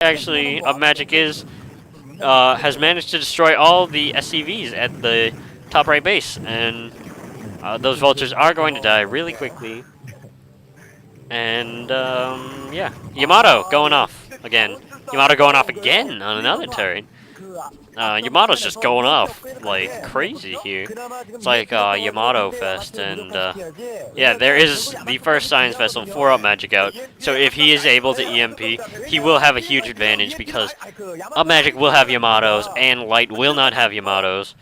Actually, Upmagic has managed to destroy all the SCVs at the top right base, and those vultures are going to die really quickly. And yeah, Yamato going off again. Yamato going off again on another turret. Yamato's just going off like crazy here. It's like Yamato Fest, and yeah, there is the first science vessel for Upmagic out. So if he is able to EMP, he will have a huge advantage because Upmagic will have Yamatos and Light will not have Yamatos.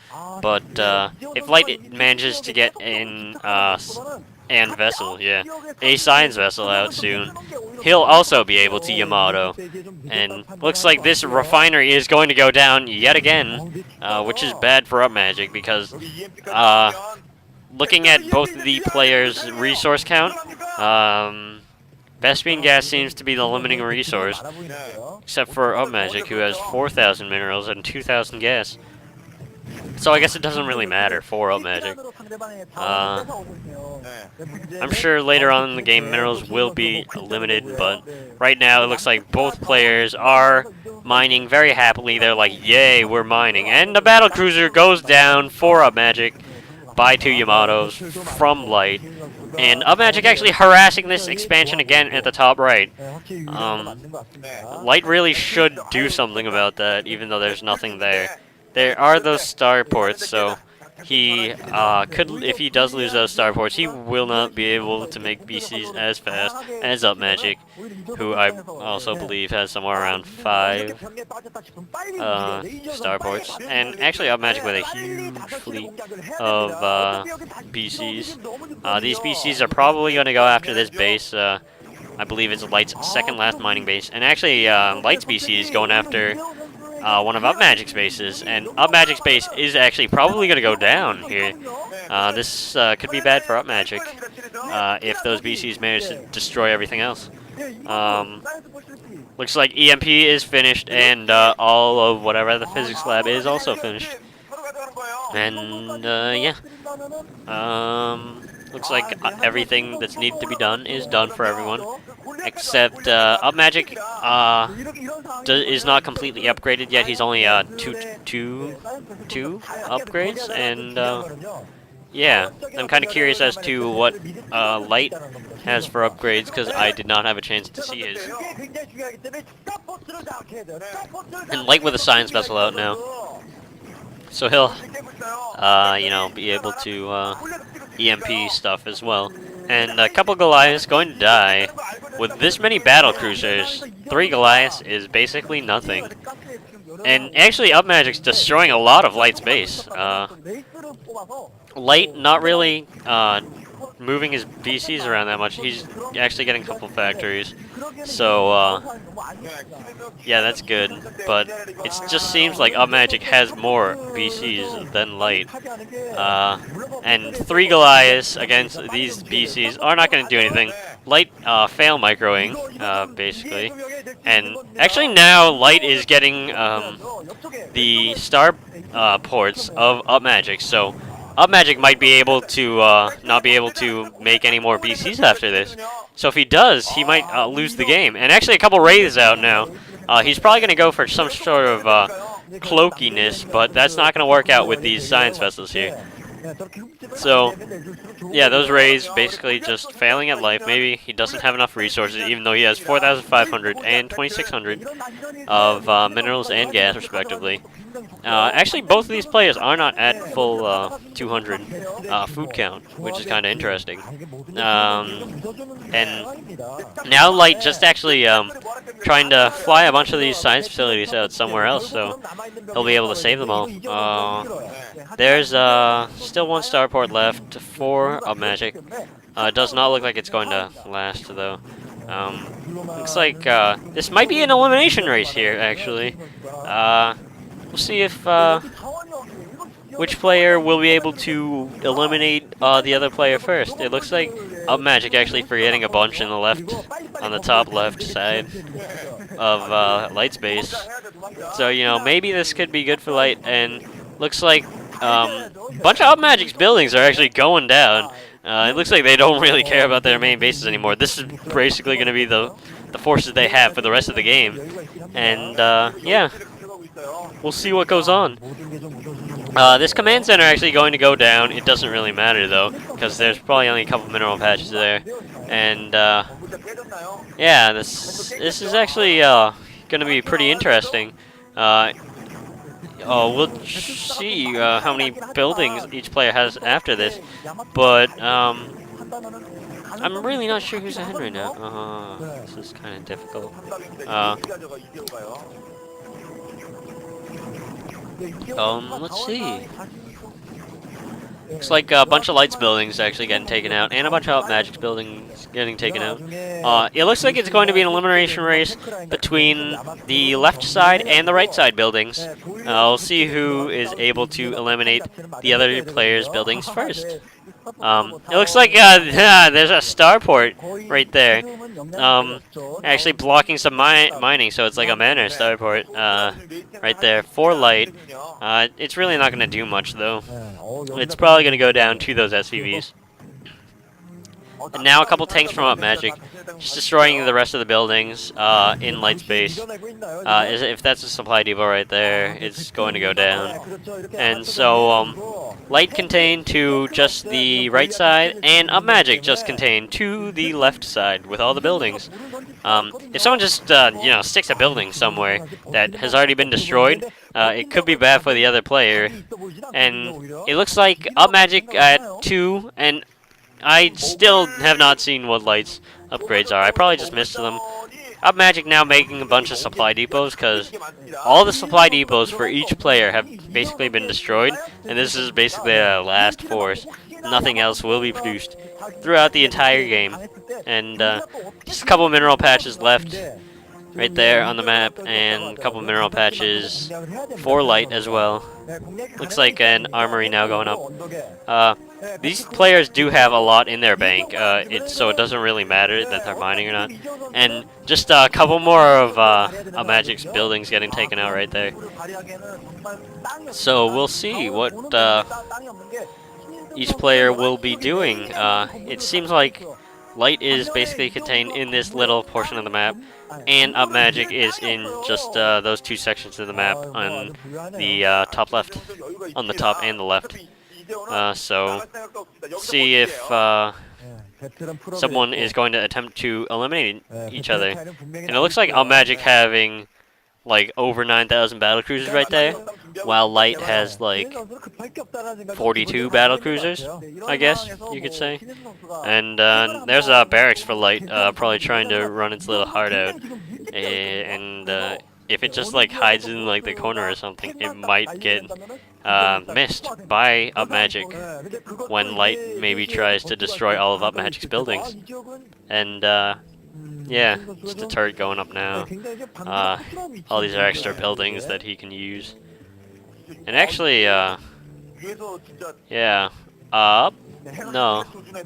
But if Light manages to get in and vessel, yeah, a science vessel out soon, he'll also be able to Yamato. And looks like this refinery is going to go down yet again, which is bad for Upmagic because looking at both the players' resource count, Vespian gas seems to be the limiting resource, except for Upmagic, who has 4,000 minerals and 2,000 gas. So I guess it doesn't really matter for Upmagic. I'm sure later on in the game minerals will be limited, but right now it looks like both players are mining very happily. They're like, yay, we're mining. And the battle cruiser goes down for Upmagic by 2 Yamatos from Light. And Upmagic actually harassing this expansion again at the top right. Light really should do something about that, even though there's nothing there. There are those starports, so he could, if he does lose those starports, he will not be able to make BCs as fast as Upmagic, who I also believe has somewhere around 5 starports. And actually Upmagic with a huge fleet of BCs. These BCs are probably going to go after this base. I believe it's Light's second last mining base. And actually Light's BC is going after one of Upmagic's bases, and Upmagic's base is actually probably going to go down here. This could be bad for Upmagic if those BCs manage to destroy everything else. Looks like EMP is finished, and all of whatever the physics lab is also finished. And yeah, looks like everything that's needed to be done is done for everyone, except Upmagic is not completely upgraded yet. He's only two upgrades, and yeah, I'm kind of curious as to what Light has for upgrades because I did not have a chance to see his. And Light with a science vessel out now, so he'll you know, be able to EMP stuff as well. And a couple Goliaths going to die. With this many battle cruisers, 3 Goliaths is basically nothing. And actually Upmagic's destroying a lot of Light's base. Light not really moving his VCs around that much. He's actually getting a couple factories. So yeah, that's good. But it just seems like Upmagic has more VCs than Light. And 3 Goliaths against these BCs are not going to do anything. Light fail microing, basically. And actually now Light is getting the star ports of Upmagic, so Upmagic might be able to not be able to make any more BCs after this. So if he does, he might lose the game. And actually a couple Wraiths out now. He's probably going to go for some sort of cloakiness, but that's not going to work out with these science vessels here. So, yeah, those Wraiths basically just failing at life. Maybe he doesn't have enough resources, even though he has 4,500 and 2,600 of minerals and gas, respectively. Actually, both of these players are not at full 200 food count, which is kind of interesting. And now Light just actually trying to fly a bunch of these science facilities out somewhere else, so he'll be able to save them all. There's still 1 starport left for Upmagic. It does not look like it's going to last, though. Looks like this might be an elimination race here, actually. We'll see if which player will be able to eliminate the other player first. It looks like Upmagic actually forgetting a bunch in the left, on the top left side of Light's base. So, you know, maybe this could be good for Light, and looks like a bunch of Upmagic's buildings are actually going down. It looks like they don't really care about their main bases anymore. This is basically going to be the the forces they have for the rest of the game. And yeah, we'll see what goes on. This command center actually going to go down. It doesn't really matter though, because there's probably only a couple mineral patches there. And yeah, this is actually going to be pretty interesting. Oh, we'll see how many buildings each player has after this, but I'm really not sure who's ahead right now. This is kind of difficult. Let's see. Looks like a bunch of lights buildings actually getting taken out, and a bunch of Upmagic buildings getting taken out. It looks like it's going to be an elimination race between the left side and the right side buildings. We'll see who is able to eliminate the other players' buildings first. It looks like there's a starport right there. Actually blocking some mining, so it's like a manor starport right there for light. It's really not going to do much though. It's probably going to go down to those SCVs. And now a couple tanks from Upmagic, just destroying the rest of the buildings in light space. If that's a supply depot right there, it's going to go down. And so light contained to just the right side, and Upmagic just contained to the left side with all the buildings. If someone just sticks a building somewhere that has already been destroyed, it could be bad for the other player. And it looks like Upmagic at 2, and I still have not seen what Light's upgrades are. I probably just missed them. Upmagic now making a bunch of supply depots, because all the supply depots for each player have basically been destroyed, and this is basically a last force. Nothing else will be produced throughout the entire game. And just a couple of mineral patches left right there on the map, and a couple of mineral patches for light as well. Looks like an armory now going up. These players do have a lot in their bank, so it doesn't really matter that they're mining or not. And just a couple more of Upmagic's buildings getting taken out right there. So we'll see what each player will be doing. It seems like light is basically contained in this little portion of the map, and Upmagic is in just those two sections of the map on the top left, on the top and the left. So see if someone is going to attempt to eliminate each other. And it looks like Upmagic having like over 9,000 battlecruisers right there, while Light has like 42 battlecruisers, I guess you could say. And there's barracks for Light, probably trying to run its little heart out. And if it just like hides in like the corner or something, it might get missed by Upmagic when Light maybe tries to destroy all of Upmagic's buildings. And yeah, just a turret going up now. All these are extra buildings that he can use. And actually, yeah, no,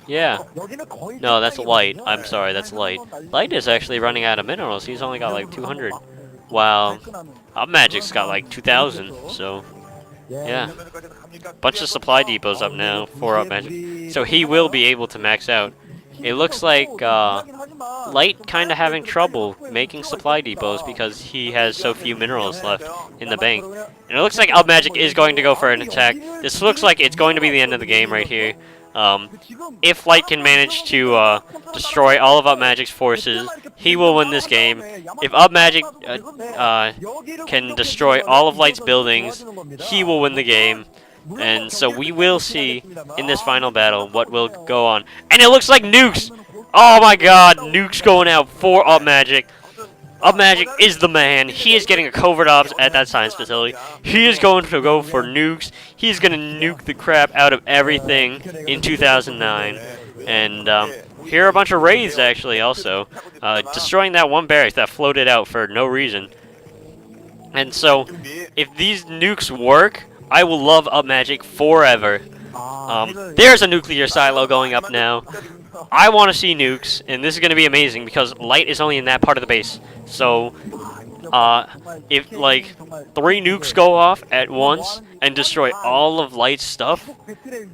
yeah, no, that's Light. I'm sorry, that's Light. Light is actually running out of minerals. He's only got like 200, while Upmagic's got like 2,000. So yeah, bunch of supply depots up now for Upmagic. So he will be able to max out. It looks like Light kind of having trouble making supply depots because he has so few minerals left in the bank. And it looks like Upmagic is going to go for an attack. This looks like it's going to be the end of the game right here. If Light can manage to destroy all of Upmagic's forces, he will win this game. If Upmagic can destroy all of Light's buildings, he will win the game. And so we will see in this final battle what will go on. And it looks like nukes! Oh my god, nukes going out for Upmagic. Upmagic is the man. He is getting a covert ops at that science facility. He is going to go for nukes. He's going to nuke the crap out of everything in 2009. And here are a bunch of raids actually also. Destroying that one barracks that floated out for no reason. And so, if these nukes work, I will love Upmagic forever. There's a nuclear silo going up now. I want to see nukes, and this is going to be amazing because Light is only in that part of the base. So, if like 3 nukes go off at once and destroy all of Light's stuff,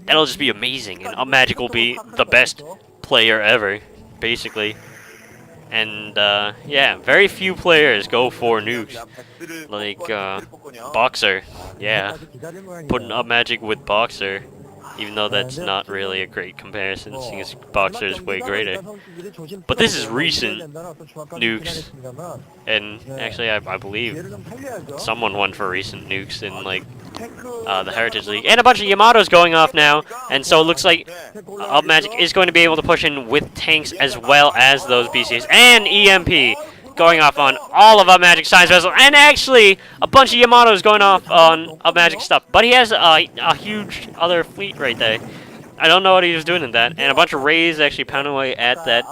that'll just be amazing, and Upmagic will be the best player ever, basically. And yeah, very few players go for nukes. Like Boxer, yeah, putting up Magic with Boxer, even though that's not really a great comparison, seeing as Boxer is way greater. But this is recent nukes, and actually I believe someone won for recent nukes in like the Heritage League, and a bunch of Yamatos going off now, and so it looks like Upmagic is going to be able to push in with tanks as well as those BCs, and EMP going off on all of Upmagic Science Vessel, and actually a bunch of Yamatos going off on Upmagic stuff, but he has a huge other fleet right there. I don't know what he was doing in that, and a bunch of Rays actually pounding away at that